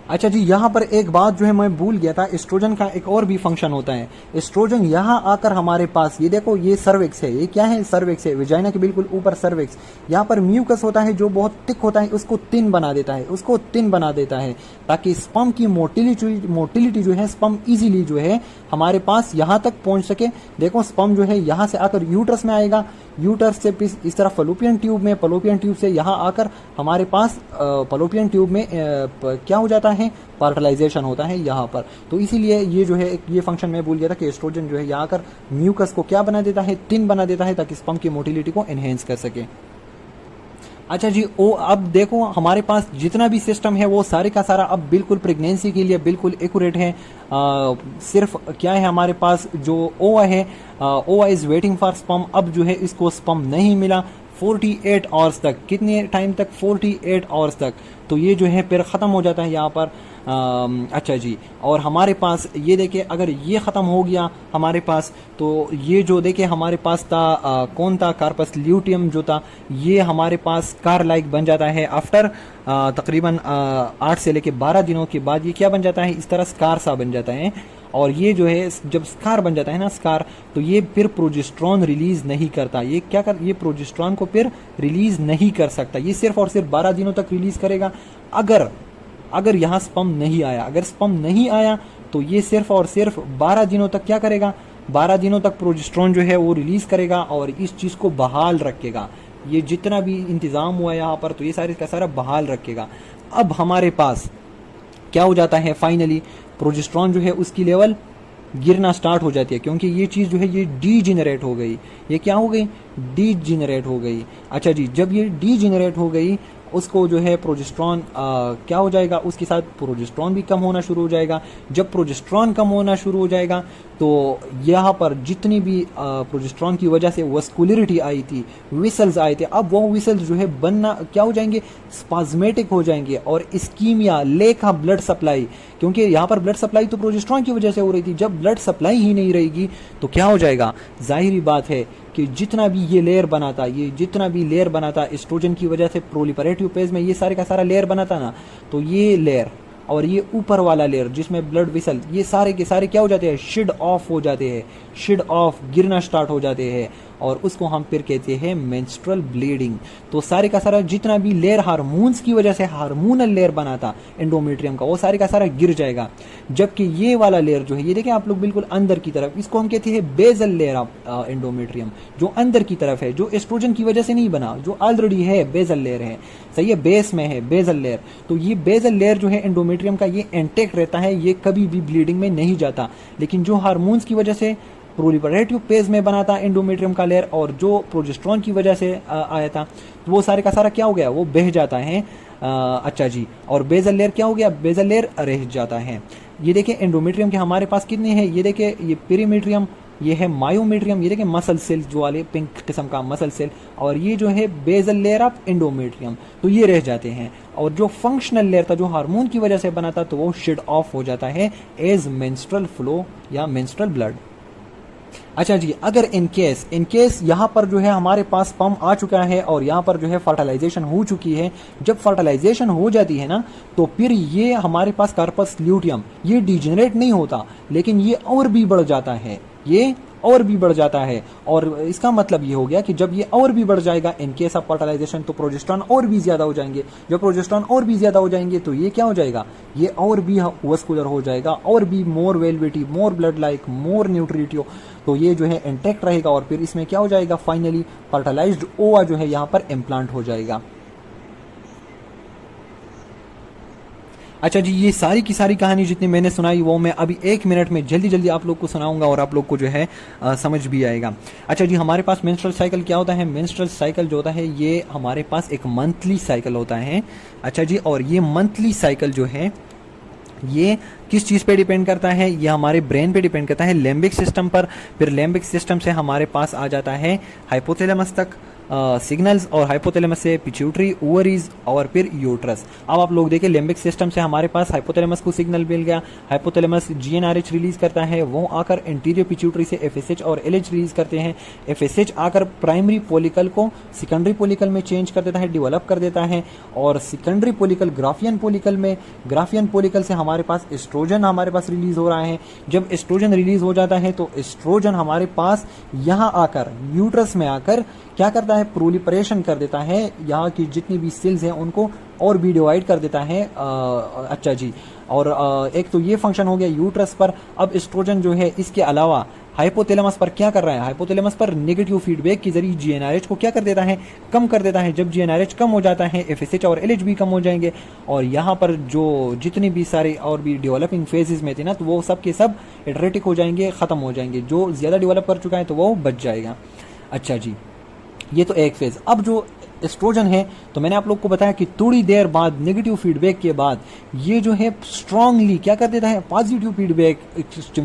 अच्छा जी, यहाँ पर एक बात जो है मैं भूल गया था, एस्ट्रोजन का एक और भी फंक्शन होता है। एस्ट्रोजन यहाँ आकर हमारे पास, ये देखो, ये सर्विक्स है, ये क्या है? सर्विक्स है, विजाइना के बिल्कुल ऊपर सर्विक्स। यहाँ पर म्यूकस होता है जो बहुत थिक होता है, उसको थिन बना देता है, उसको थिन बना देता है, ताकि स्पर्म की मोटिलिटी जो है, स्पर्म इजीली जो है हमारे पास यहाँ तक पहुँच सके। देखो, स्पर्म जो है यहाँ से आकर यूट्रस में आएगा, यूट्रस से इस तरह फलोपियन ट्यूब में, फलोपियन ट्यूब से यहाँ आकर हमारे पास फलोपियन ट्यूब में क्या हो जाता है? फर्टिलाइजेशन होता है यहाँ पर। तो इसीलिए ये जो है ये फंक्शन मैं भूल गया था कि एस्ट्रोजन जो है यहाँ आकर म्यूकस को क्या बना देता है? थिन बना देता है, ताकि स्पर्म की मोटिलिटी को एनहेंस कर सके। अच्छा जी, अब देखो, हमारे पास जितना भी सिस्टम है वो सारे का सारा अब बिल्कुल प्रेगनेंसी के लिए बिल्कुल एक्यूरेट है। सिर्फ क्या है, हमारे पास जो ओवा है, ओवा इज वेटिंग फॉर स्पर्म। अब जो है इसको स्पर्म नहीं मिला 48 आवर्स तक। कितने टाइम तक? 48 आवर्स तक। तो ये जो है फिर ख़त्म हो जाता है यहाँ पर। अच्छा जी, और हमारे पास ये देखिए, अगर ये ख़त्म हो गया हमारे पास, तो ये जो देखिए हमारे पास था कौन था? कार्पस ल्यूटियम जो था, ये हमारे पास कार लाइक बन जाता है। आफ्टर तकरीबन 8 से लेके 12 दिनों के बाद ये क्या बन जाता है? इस तरह स्कार सा बन जाता है। और ये जो है जब स्कार बन जाता है ना, स्कार, तो ये फिर प्रोजेस्ट्रॉन रिलीज नहीं करता। ये क्या कर, ये प्रोजेस्ट्रॉन को फिर रिलीज नहीं कर सकता। ये सिर्फ और सिर्फ 12 दिनों तक रिलीज करेगा। अगर यहाँ स्पर्म नहीं आया, अगर स्पर्म नहीं आया तो ये सिर्फ और सिर्फ 12 दिनों तक क्या करेगा? 12 दिनों तक प्रोजेस्ट्रॉन जो है वो रिलीज करेगा और इस चीज़ को बहाल रखेगा। ये जितना भी इंतज़ाम हुआ यहाँ पर, तो ये सारे का सारा बहाल रखेगा। अब हमारे पास क्या हो जाता है? फाइनली प्रोजेस्ट्रॉन जो है उसकी लेवल गिरना स्टार्ट हो जाती है, क्योंकि ये चीज़ जो है ये डीजेनरेट हो गई। ये क्या हो गई? डीजेनरेट हो गई। अच्छा जी, जब ये डीजेनरेट हो गई उसको जो है प्रोजेस्टेरॉन क्या हो जाएगा, उसके साथ प्रोजेस्टेरॉन भी कम होना शुरू हो जाएगा। जब प्रोजेस्टेरॉन कम होना शुरू हो जाएगा तो यहाँ पर जितनी भी प्रोजेस्टेरॉन की वजह से वस्कुलरिटी आई थी, विसल्स आए थे, अब वो विसल्स जो है बनना क्या हो जाएंगे, स्पाज्मेटिक हो जाएंगे और ischaemia, lack of blood supply, क्योंकि यहाँ पर ब्लड सप्लाई तो प्रोजेस्टेरॉन की वजह से हो रही थी, जब ब्लड सप्लाई ही नहीं रहेगी तो क्या हो जाएगा, जाहिर बात है कि जितना भी ये लेयर बना था, ये जितना भी लेयर बना था एस्ट्रोजन की वजह से प्रोलिफरेटिव फेज में, ये सारे का सारा लेयर बना था ना, तो ये लेयर और ये ऊपर वाला लेयर जिसमें ब्लड विसल, ये सारे के सारे क्या हो जाते हैं, शिड ऑफ हो जाते हैं, शिड ऑफ गिरना स्टार्ट हो जाते हैं और उसको हम फिर कहते हैं मेंस्ट्रुअल ब्लीडिंग। तो सारे का सारा जितना भी लेयर हार्मोन्स की वजह से हार्मोनल लेयर बना था एंडोमेट्रियम का, वो सारे का सारा गिर जाएगा। जबकि ये वाला लेयर जो है, ये देखें आप लोग बिल्कुल अंदर की तरफ, इसको हम कहते हैं बेजल लेयर ऑफ एंडोमेट्रियम, जो अंदर की तरफ है, जो एस्ट्रोजन की वजह से नहीं बना, जो ऑलरेडी है बेजल लेयर है, सही है, बेस में है बेजल लेयर। तो ये बेजल लेयर जो है एंडोमेट्रियम का, ये इंटैक्ट रहता है, ये कभी भी ब्लीडिंग में नहीं जाता। लेकिन जो हार्मोन्स की वजह से प्रोलिफरेटिव फेज में बना था एंडोमेट्रियम का लेयर और जो प्रोजेस्टेरॉन की वजह से आया था, तो वो सारे का सारा क्या हो गया, वो बह जाता है। अच्छा जी, और बेजल लेयर क्या हो गया, बेजल लेयर रह जाता है। ये देखिए एंडोमेट्रियम के हमारे पास कितने हैं, ये देखिए ये पेरीमेट्रियम, ये है मायोमेट्रियम, ये देखिए मसल सेल जो वाले पिंक किस्म का मसल सेल, और ये जो है बेजल लेयर ऑफ एंडोमेट्रियम, तो ये रह जाते हैं। और जो फंक्शनल लेयर था, जो हार्मोन की वजह से बना था, तो वो शेड ऑफ हो जाता है एज मेंस्ट्रुअल फ्लो या मेंस्ट्रुअल ब्लड। अच्छा जी, अगर इन केस यहाँ पर जो है हमारे पास स्पर्म आ चुका है और यहाँ पर जो है फर्टिलाइजेशन हो चुकी है, जब फर्टिलाइजेशन हो जाती है ना, तो फिर ये हमारे पास कार्पस ल्यूटियम ये डिजेनरेट नहीं होता, लेकिन ये और भी बढ़ जाता है, ये और भी बढ़ जाता है। और इसका मतलब ये हो गया कि जब ये और भी बढ़ जाएगा इन केस ऑफ फर्टिलाइजेशन, तो प्रोजेस्टेरॉन और भी ज्यादा हो जाएंगे। जब प्रोजेस्टेरॉन और भी ज्यादा हो जाएंगे तो ये क्या हो जाएगा, ये और भी वस्कुलर हो जाएगा, और भी मोर वेलवेटी, मोर ब्लड लाइक, मोर न्यूट्रिटिव, तो ये जो है इंटैक्ट रहेगा। और फिर इसमें क्या हो जाएगा, फाइनली फर्टिलाइज्ड ओवा जो है यहाँ पर इम्प्लांट हो जाएगा। अच्छा जी, ये सारी की सारी कहानी जितनी मैंने सुनाई वो मैं अभी 1 मिनट में जल्दी जल्दी आप लोग को सुनाऊंगा और आप लोग को जो है समझ भी आएगा। अच्छा जी, हमारे पास मेंस्ट्रुअल साइकिल क्या होता है, मेंस्ट्रुअल साइकिल जो होता है ये हमारे पास एक मंथली साइकिल होता है। अच्छा जी, और ये मंथली साइकिल जो है ये किस चीज़ पे डिपेंड करता है, ये हमारे ब्रेन पे डिपेंड करता है, लिम्बिक सिस्टम पर। फिर लिम्बिक सिस्टम से हमारे पास आ जाता है हाइपोथैलेमस तक सिग्नल्स, और हाइपोथैलेमस से पिट्यूटरी, ओवरीज और फिर यूट्रस। अब आप लोग देखिए लिम्बिक सिस्टम से हमारे पास हाइपोथैलेमस को सिग्नल मिल गया, हाइपोथैलेमस जीएनआरएच रिलीज करता है, वो आकर एंटीरियर पिट्यूटरी से एफएसएच और एलएच रिलीज करते हैं। एफएसएच आकर प्राइमरी पोलिकल को सेकेंडरी पोलिकल में चेंज कर देता है, डेवलप कर देता है, और सेकेंडरी पोलिकल ग्राफियन पोलिकल में, ग्राफियन पोलिकल से हमारे पास एस्ट्रोजन हमारे पास रिलीज हो रहा है। जब एस्ट्रोजन रिलीज हो जाता है तो एस्ट्रोजन हमारे पास यहाँ आकर यूट्रस में आकर क्या करता है, प्रोलिफरेशन कर देता है, यहाँ की जितनी भी सेल्स हैं उनको और भी डिवाइड कर देता है। अच्छा जी, और एक तो ये फंक्शन हो गया यूट्रस पर। अब एस्ट्रोजन जो है इसके अलावा हाइपोथैलेमस पर क्या कर रहा है, हाइपोथैलेमस पर नेगेटिव फीडबैक के जरिए जीएनआरएच को क्या कर देता है, कम कर देता है। जब जीएनआरएच कम हो जाता है एफएसएच और एलएच भी कम हो जाएंगे, और यहाँ पर जो जितनी भी सारे और भी डेवलपिंग फेजेस में थे ना, तो वो सब के सब एटरेटिक हो जाएंगे, खत्म हो जाएंगे। जो ज्यादा डेवलप कर चुका है तो वो बच जाएगा। अच्छा जी, ये तो एक फेज। अब जो एस्ट्रोजन है, तो मैंने आप लोग को बताया कि थोड़ी देर बाद नेगेटिव फीडबैक के बाद ये जो है स्ट्रांगली क्या कर देता है, पॉजिटिव फीडबैक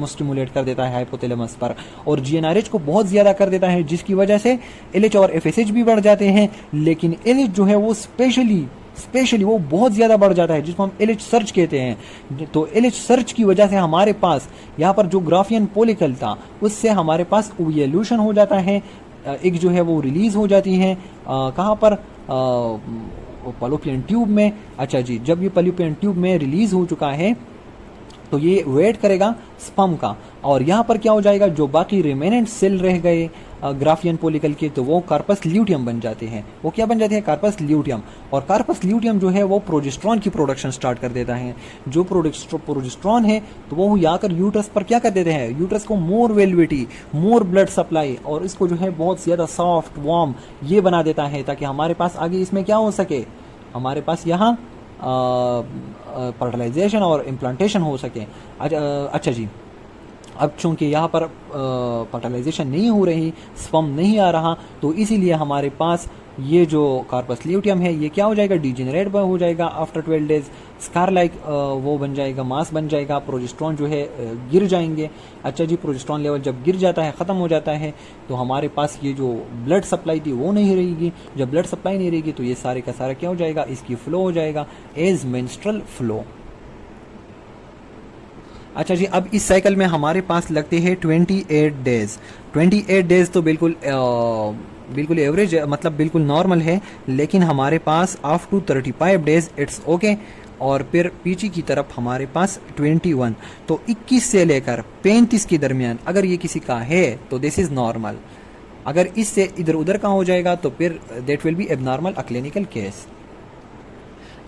स्टिमुलेट कर देता है हाइपोथैलेमस पर, और जीएनआरएच को बहुत ज्यादा कर देता है, जिसकी वजह से एलएच और एफएसएच भी बढ़ जाते हैं। लेकिन एलएच जो है वो स्पेशली वो बहुत ज्यादा बढ़ जाता है, जिसको हम एलएच सर्च कहते हैं। तो एलएच सर्च की वजह से हमारे पास यहाँ पर जो ग्राफियन पोलिकल था उससे हमारे पास ओव्यूलेशन हो जाता है, एक जो है वो रिलीज हो जाती है कहाँ पर, फॉलोपियन ट्यूब में। अच्छा जी, जब ये फॉलोपियन ट्यूब में रिलीज हो चुका है तो ये वेट करेगा स्पर्म का, और यहाँ पर क्या हो जाएगा, जो बाकी रिमेनेंट सेल रह गए ग्राफियन पोलिकल के, तो वो कार्पस ल्यूटियम बन जाते हैं। वो क्या बन जाते हैं, कार्पस ल्यूटियम। और कार्पस ल्यूटियम जो है वो प्रोजेस्टेरॉन की प्रोडक्शन स्टार्ट कर देता है। जो प्रोजेस्टेरॉन है तो वो आकर यूट्रस पर क्या कर देते हैं, यूट्रस को मोर वेलवेटी, मोर ब्लड सप्लाई, और इसको जो है बहुत ज्यादा सॉफ्ट वार्म ये बना देता है, ताकि हमारे पास आगे इसमें क्या हो सके, हमारे पास यहाँ फर्टिलाइजेशन और इम्प्लांटेशन हो सके। अच्छा जी, अब चूंकि यहाँ पर फर्टिलाइजेशन नहीं हो रही, स्पर्म नहीं आ रहा, तो इसीलिए हमारे पास ये जो कार्पस ल्यूटियम है ये क्या हो जाएगा, डिजेनरेट हो जाएगा आफ्टर 12 डेज, स्कार लाइक वो बन जाएगा, मास बन जाएगा, प्रोजेस्टेरॉन जो है गिर जाएंगे। अच्छा जी, प्रोजेस्टेरॉन लेवल जब गिर जाता है, ख़त्म हो जाता है, तो हमारे पास ये जो ब्लड सप्लाई थी वो नहीं रहेगी। जब ब्लड सप्लाई नहीं रहेगी तो ये सारे का सारा क्या हो जाएगा, इसकी फ्लो हो जाएगा एज मेंस्ट्रुअल फ्लो। अच्छा जी, अब इस साइकिल में हमारे पास लगते हैं 28 डेज। 28 डेज तो बिल्कुल एवरेज, मतलब बिल्कुल नॉर्मल है, लेकिन हमारे पास up to 35 days it's okay. और फिर पीछे की तरफ हमारे पास 21, तो 21 से लेकर 35 के दरमियान अगर ये किसी का है तो दिस इज नॉर्मल। अगर इससे इधर उधर का हो जाएगा तो फिर that will be abnormal, a clinical case.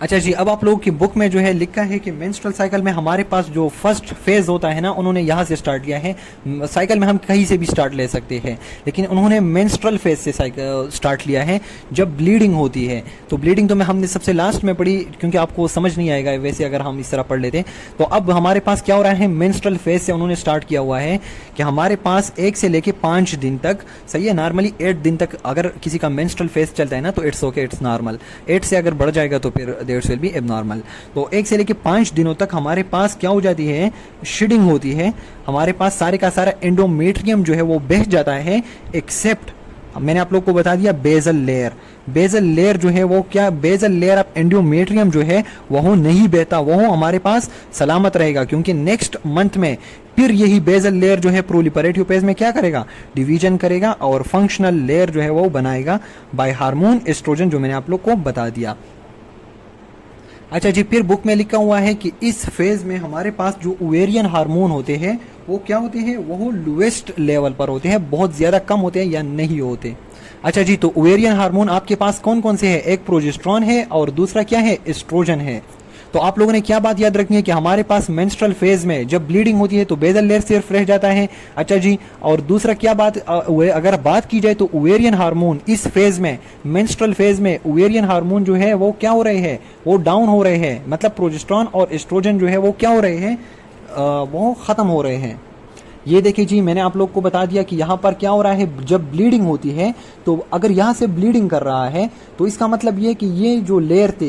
अच्छा जी, अब आप लोगों की बुक में जो है लिखा है कि मेंस्ट्रुअल साइकिल में हमारे पास जो फर्स्ट फेज होता है ना, उन्होंने यहाँ से स्टार्ट किया है। साइकिल में हम कहीं से भी स्टार्ट ले सकते हैं, लेकिन उन्होंने मेंस्ट्रुअल फेज से स्टार्ट लिया है जब ब्लीडिंग होती है। तो ब्लीडिंग तो हमने सबसे लास्ट में पढ़ी, क्योंकि आपको समझ नहीं आएगा वैसे अगर हम इस तरह पढ़ लेते। तो अब हमारे पास क्या हो रहा है, मेंस्ट्रुअल फेज से उन्होंने स्टार्ट किया हुआ है कि हमारे पास 1 से लेके 5 दिन तक, सही है, नॉर्मली 8 दिन तक अगर किसी का मेंस्ट्रुअल फेज चलता है ना तो इट्स ओके, इट्स नॉर्मल। 8 से अगर बढ़ जाएगा तो फिर दैट्स विल बी एबनॉर्मल। तो 1 से लेके 5 दिनों तक हमारे पास क्या हो जाती है, शीडिंग होती है। हमारे पास सारे का सारा एंडोमेट्रियम जो है वो बह जाता है, एक्सेप्ट मैंने आप लोग को बता दिया बेजल लेयर। बेजल लेयर जो है वो क्या, बेजल लेयर ऑफ एंडोमेट्रियम जो है वह नहीं बहता, वह हमारे पास सलामत रहेगा, क्योंकि नेक्स्ट मंथ में फिर यही बेजल लेयर जो है प्रोलिफरेटिव फेज में क्या करेगा, डिवीजन करेगा और फंक्शनल लेयर जो है वो बनाएगा बाय हार्मोन एस्ट्रोजन, जो मैंने आप लोग को बता दिया। अच्छा जी, फिर बुक में लिखा हुआ है कि इस फेज में हमारे पास जो ओवेरियन हार्मोन होते हैं वो क्या होते हैं, वो लोएस्ट लेवल पर होते हैं, बहुत ज्यादा कम होते हैं या नहीं होते। अच्छा जी, तो ओवेरियन हार्मोन आपके पास कौन कौन से हैं, एक प्रोजेस्टेरॉन है और दूसरा क्या है, एस्ट्रोजन है। तो आप लोगों ने क्या बात याद रखनी है कि हमारे पास मेंस्ट्रुअल फेज में जब ब्लीडिंग होती है तो बेजल लेयर सिर्फ रह जाता है। अच्छा जी, और दूसरा क्या बात, अगर बात की जाए तो ओवेरियन हार्मोन इस फेज में, मेंस्ट्रुअल फेज में ओवेरियन हार्मोन जो है वो क्या हो रहे हैं, वो डाउन हो रहे हैं, मतलब प्रोजेस्टेरॉन और एस्ट्रोजन जो है वो क्या हो रहे हैं, वो खत्म हो रहे हैं। ये देखिए जी, मैंने आप लोग को बता दिया कि यहाँ पर क्या हो रहा है, जब ब्लीडिंग होती है तो अगर यहाँ से ब्लीडिंग कर रहा है तो इसका मतलब ये कि ये जो लेयर थे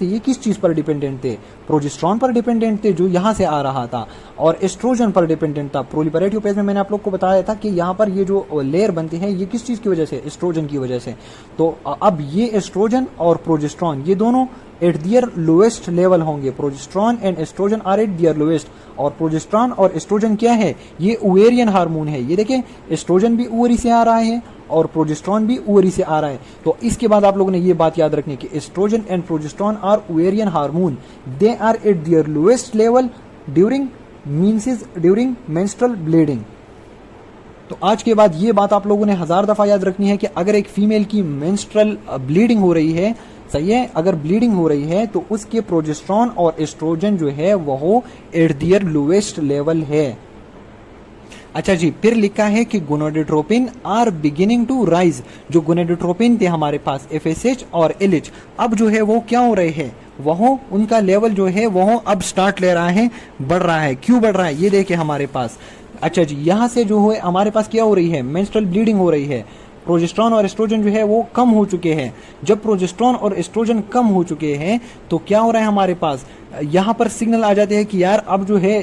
ये किस चीज पर डिपेंडेंट थे, प्रोजेस्टेरॉन पर डिपेंडेंट थे जो यहाँ से आ रहा था, और एस्ट्रोजन पर डिपेंडेंट था। प्रोलिफरेटिव फेज में मैंने आप लोग को बताया था कि यहाँ पर ये जो लेयर बनती है ये किस चीज की वजह से, एस्ट्रोजन की वजह से। तो अब ये एस्ट्रोजन और प्रोजेस्टेरॉन ये दोनों एट दियर लोएस्ट लेवल होंगे। Progesterone and oestrogen are at their lowest, और प्रोजेस्टेरॉन और एस्ट्रोजन क्या है, ये ओवेरियन हार्मोन है। ये देखें, एस्ट्रोजन भी ओवरी से आ रहा है और प्रोजेस्टेरॉन भी ओवरी से आ रहा है। तो इसके बाद आप लोगों ने ये बात याद रखनी कि oestrogen and progesterone are ovarian hormone, they are at their lowest level during during menstrual bleeding. तो आज के बाद ये बात आप लोगों ने 1000 दफा याद रखनी है कि अगर एक फीमेल की मेंस्ट्रुअल ब्लीडिंग हो रही है, सही है, अगर ब्लीडिंग हो रही है तो उसके प्रोजेस्टेरॉन और एस्ट्रोजन जो है वो एट दियर लोएस्ट लेवल है। अच्छा जी, फिर लिखा है कि gonadotropin are beginning to rise. जो गोनाडोट्रोपिन थे हमारे पास FSH और LH, अब जो है वो क्या हो रहे हैं, वह उनका लेवल जो है वह अब स्टार्ट ले रहा है, बढ़ रहा है। क्यों बढ़ रहा है, ये देखिए हमारे पास। अच्छा जी, यहाँ से जो है हमारे पास क्या हो रही है, मेंस्ट्रुअल ब्लीडिंग हो रही है। प्रोजेस्टेरॉन और एस्ट्रोजन जो है वो कम हो चुके हैं। जब प्रोजेस्टेरॉन और एस्ट्रोजन कम हो चुके हैं तो क्या हो रहा है हमारे पास, यहाँ पर सिग्नल आ जाते हैं कि यार अब जो है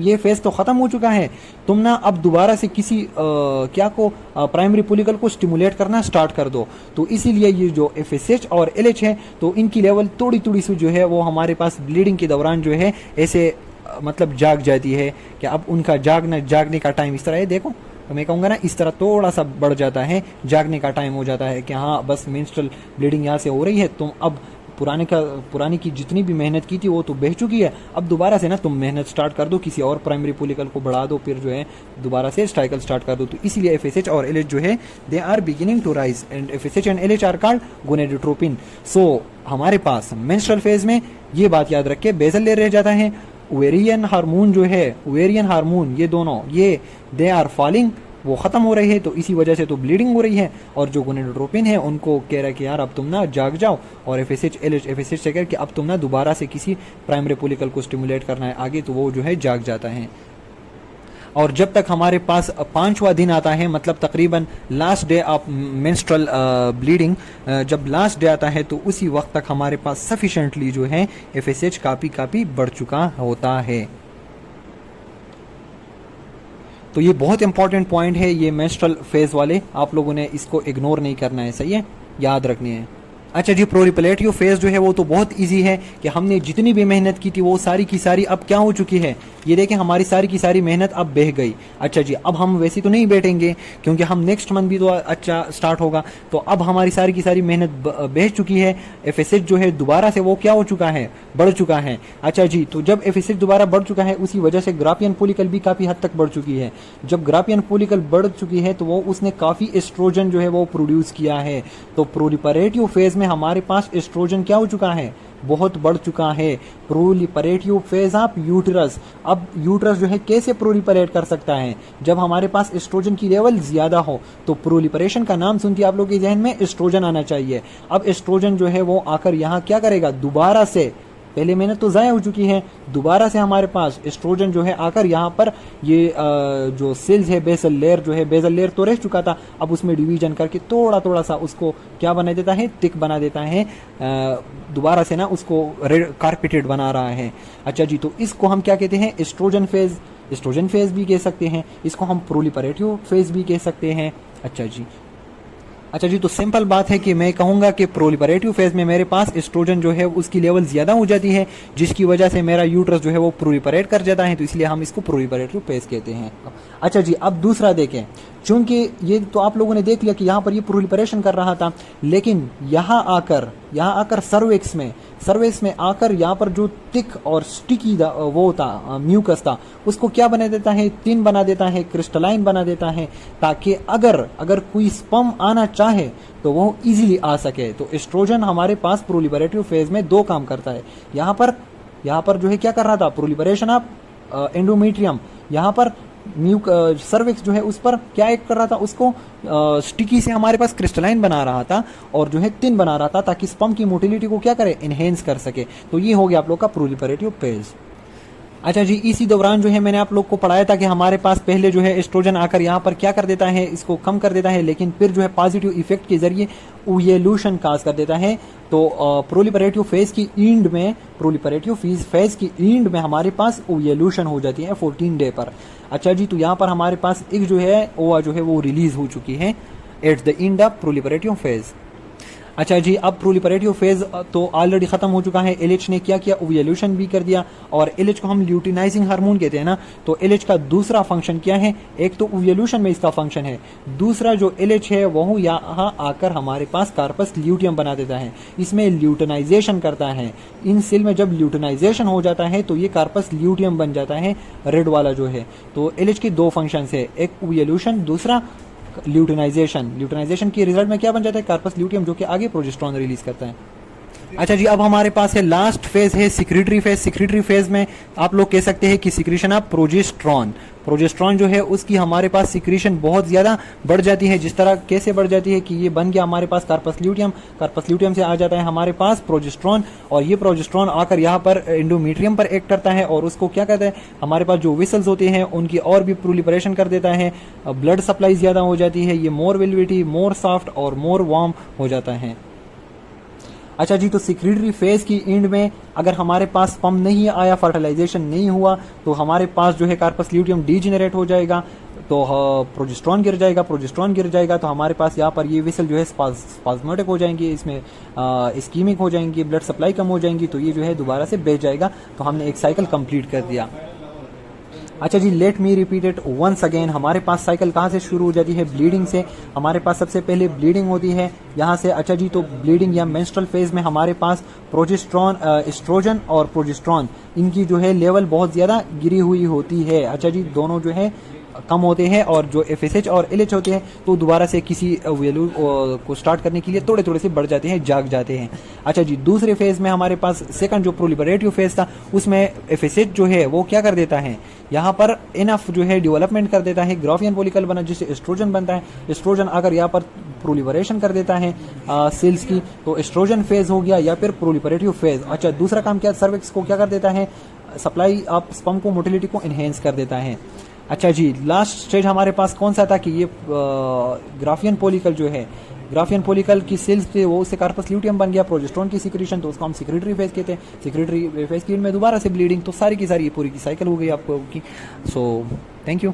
ये फेज तो खत्म हो चुका है, तुम ना अब दोबारा से किसी प्राइमरी फोलिकल को स्टिमुलेट करना स्टार्ट कर दो। तो इसीलिए ये जो FSH और LH है तो इनकी लेवल थोड़ी थोड़ी सी जो है वो हमारे पास ब्लीडिंग के दौरान जो है ऐसे मतलब जाग जाती है कि अब उनका जागने का टाइम इस तरह है। देखो, तो मैं कहूँगा ना इस तरह थोड़ा सा बढ़ जाता है, जागने का टाइम हो जाता है कि हाँ बस मेंस्ट्रुअल ब्लीडिंग यहाँ से हो रही है, तुम अब पुरानी की जितनी भी मेहनत की थी वो तो बह चुकी है, अब दोबारा से ना तुम मेहनत स्टार्ट कर दो, किसी और प्राइमरी फोलिकल को बढ़ा दो, फिर जो है दोबारा से साइकिल स्टार्ट कर दो। तो इसलिए FSH और LH जो है they are beginning to rise and FSH and LH are called gonadotropin. So हमारे पास मेंस्ट्रुअल फेज में ये बात याद रख के बेसल लेयर रह जाता है। ओवेरियन हार्मोन जो है, ओवेरियन हार्मोन ये दोनों ये दे आर फॉलिंग, वो खत्म हो रहे हैं, तो इसी वजह से तो ब्लीडिंग हो रही है। और जो गोनाडोट्रोपिन है उनको कह रहा है कि यार अब तुम ना जाग जाओ, और FSH LH FSH से कह कि अब तुम ना दोबारा से किसी प्राइमरी फोलिकल को स्टिमुलेट करना है आगे, तो वो जो है जाग जाता है। और जब तक हमारे पास 5वां दिन आता है, मतलब तकरीबन last day of menstrual bleeding, जब लास्ट डे आता है तो उसी वक्त तक हमारे पास सफिशेंटली जो है FSH काफ़ी बढ़ चुका होता है। तो ये बहुत इंपॉर्टेंट पॉइंट है, ये मेंस्ट्रुअल फेज वाले, आप लोगों ने इसको इग्नोर नहीं करना है, सही है, याद रखनी है। अच्छा जी, प्रोलिपरेटिव फेज जो है वो तो बहुत इजी है कि हमने जितनी भी मेहनत की थी वो सारी की सारी अब क्या हो चुकी है, ये देखें हमारी सारी की सारी मेहनत अब बह गई। अच्छा जी, अब हम वैसे तो नहीं बैठेंगे क्योंकि हम नेक्स्ट मंथ भी तो अच्छा स्टार्ट होगा, तो अब हमारी सारी की सारी मेहनत बह चुकी है। FSH जो है दोबारा से वो क्या हो चुका है, बढ़ चुका है। अच्छा जी, तो जब FSH दोबारा बढ़ चुका है उसी वजह से ग्राफियन फोलिकल भी काफ़ी हद तक बढ़ चुकी है। जब ग्राफियन फोलिकल बढ़ चुकी है तो वो उसने काफ़ी एस्ट्रोजन जो है वो प्रोड्यूस किया है। तो प्रोलिपरेटिव फेज में हमारे पास एस्ट्रोजन क्या हो चुका है, बहुत बढ़ चुका है। प्रोलिपरेटिव फेज ऑफ यूटरस, अब यूटरस जो है कैसे प्रोलिपरेट कर सकता है, जब हमारे पास एस्ट्रोजन की लेवल ज्यादा हो। तो प्रोलिपरेशन का नाम सुनती आप लोगों के जहन में एस्ट्रोजन आना चाहिए। अब एस्ट्रोजन जो है वो आकर यहाँ क्या करेगा, दोबारा से, पहले मेहनत तो ज़ाया हो चुकी है, दोबारा से हमारे पास एस्ट्रोजन जो है आकर यहाँ पर ये जो सेल्स है, बेसल लेयर जो है, बेसल लेयर तो रह चुका था, अब उसमें डिवीजन करके थोड़ा थोड़ा सा उसको क्या बना देता है, थिक बना देता है, दोबारा से ना उसको रेड कार्पेटेड बना रहा है। अच्छा जी, तो इसको हम क्या कहते हैं, एस्ट्रोजन फेज भी कह सकते हैं, इसको हम प्रोलिपरेटिव फेज भी कह सकते हैं। अच्छा जी, तो सिंपल बात है कि मैं कहूँगा कि प्रोलिपरेटिव फेज में मेरे पास एस्ट्रोजन जो है उसकी लेवल ज़्यादा हो जाती है, जिसकी वजह से मेरा यूट्रस जो है वो प्रोलिपरेट कर जाता है, तो इसलिए हम इसको प्रोलिपरेटिव फेज कहते हैं। अच्छा जी, अब दूसरा देखें, चूंकि ये तो आप लोगों ने देख लिया कि यहाँ पर ये प्रोलिपरेशन कर रहा था, लेकिन यहाँ आकर सर्विक्स में आकर यहाँ पर जो थिक और स्टिकी वो था, म्यूकस था, उसको क्या बना देता है, थिन बना देता है, क्रिस्टलाइन बना देता है, ताकि अगर कोई स्पर्म आना चाहे तो वो इजीली आ सके। तो एस्ट्रोजन हमारे पास प्रोलिपरेटिव फेज में दो काम करता है। यहाँ पर जो है क्या कर रहा था, प्रोलिपरेशन ऑफ एंडोमेट्रियम, यहाँ पर सर्विक्स जो है उस पर क्या एक कर रहा था, उसको स्टिकी से हमारे पास क्रिस्टलाइन बना रहा था और जो है थिन बना रहा था, ताकि स्पर्म की मोटिलिटी को क्या करे, एनहेंस कर सके। तो ये हो गया आप लोग का प्रोलिपरेटिव फेज। अच्छा जी, इसी दौरान जो है मैंने आप लोग को पढ़ाया था कि हमारे पास पहले जो है एस्ट्रोजन आकर यहाँ पर क्या कर देता है, इसको कम कर देता है, लेकिन फिर जो है पॉजिटिव इफेक्ट के जरिए ओव्यूलेशन काज कर देता है। तो प्रोलिपरेटिव फेज की एंड में हमारे पास ओव्यूलेशन हो जाती है 14 डे पर। अच्छा जी, तो यहाँ पर हमारे पास एक जो है ओवा जो है वो रिलीज हो चुकी है at the end of proliferative phase. अच्छा जी, अब प्रोलिपरेटिव फेज तो ऑलरेडी खत्म हो चुका है। LH ने क्या किया, ओव्यूलेशन भी कर दिया, और LH को हम ल्यूटिनाइजिंग हार्मोन कहते हैं ना, तो LH का दूसरा फंक्शन क्या है, एक तो ओव्यूलेशन में इसका फंक्शन है, दूसरा जो LH है वह यहाँ आकर हमारे पास कार्पस ल्यूटियम बना देता है, इसमें ल्यूटिनाइजेशन करता है। इन सेल में जब ल्यूटिनाइजेशन हो जाता है तो ये कार्पस ल्यूटियम बन जाता है, रेड वाला जो है। तो LH के दो फंक्शन है, एक ओव्यूलेशन, दूसरा ल्यूटिनाइजेशन के रिजल्ट में क्या बन जाता है, कार्पस ल्यूटियम, जो कि आगे प्रोजेस्टेरोन रिलीज करता है। अच्छा जी, अब हमारे पास है लास्ट फेज है सिक्रीटरी फेज। सिक्रीटरी फेज में आप लोग कह सकते हैं कि सिक्रीशन ऑफ प्रोजेस्टेरोन जो है उसकी हमारे पास सिक्रीशन बहुत ज्यादा बढ़ जाती है। जिस तरह कैसे बढ़ जाती है कि ये बन गया हमारे पास कार्पस ल्यूटियम से आ जाता है हमारे पास प्रोजेस्टेरोन, और ये प्रोजेस्टेरोन आकर यहाँ पर एंडोमेट्रियम पर एक्ट करता है और उसको क्या कहता है, हमारे पास जो वेसल्स होते हैं उनकी और भी प्रोलिपरेशन कर देता है, ब्लड सप्लाई ज्यादा हो जाती है, ये मोर वेलवेटी, मोर सॉफ्ट और मोर वार्म हो जाता है। अच्छा जी, तो सिक्रीटरी फेज की एंड में अगर हमारे पास स्पर्म नहीं आया, फर्टिलाइजेशन नहीं हुआ, तो हमारे पास जो है कार्पस ल्यूटियम डीजेनरेट हो जाएगा, तो प्रोजेस्टेरोन गिर जाएगा, तो हमारे पास यहाँ पर ये वेसल जो है स्पाज्मेटिक हो जाएंगी, इसमें इस्कीमिक हो जाएंगी, ब्लड सप्लाई कम हो जाएंगी, तो ये जो है दोबारा से बह जाएगा। तो हमने एक साइकिल कंप्लीट कर दिया। अच्छा जी, let me repeat it once again. हमारे पास साइकिल कहाँ से शुरू हो जाती है, ब्लीडिंग से। हमारे पास सबसे पहले ब्लीडिंग होती है यहाँ से। अच्छा जी, तो ब्लीडिंग या मेंस्ट्रुअल फेज में हमारे पास प्रोजेस्टेरोन, एस्ट्रोजन और प्रोजेस्टेरोन, इनकी जो है लेवल बहुत ज्यादा गिरी हुई होती है। अच्छा जी, दोनों जो है कम होते हैं, और जो FSH और LH होते हैं तो दोबारा से किसी वैल्यू को स्टार्ट करने के लिए थोड़े थोड़े से बढ़ जाते हैं, जाग जाते हैं। अच्छा जी, दूसरे फेज में हमारे पास सेकंड जो प्रोलिपरेटिव फेज था उसमें FSH जो है वो क्या कर देता है, यहाँ पर इनफ जो है डेवलपमेंट कर देता है, ग्राफियन फॉलिकल बना जिससे एस्ट्रोजन बनता है। एस्ट्रोजन अगर यहाँ पर प्रोलिपरेशन कर देता है सेल्स की, तो एस्ट्रोजन फेज हो गया या फिर प्रोलिपरेटिव फेज। अच्छा, दूसरा काम क्या, सर्विक्स को क्या कर देता है, सप्लाई ऑफ स्पर्म को, मोटिलिटी को एनहेंस कर देता है। अच्छा जी, लास्ट स्टेज हमारे पास कौन सा था कि ये ग्राफियन पोलिकल जो है, ग्राफियन पोलिकल की सेल्स थे वो उससे कार्पस ल्यूटियम बन गया, प्रोजेस्टेरोन की सिक्रीशन, तो उसको हम सिक्रेटरी फेज कहते हैं। सिक्रेटरी फेज की में दोबारा से ब्लीडिंग, तो सारी की सारी ये पूरी की साइकिल हो गई आपको की। So thank you.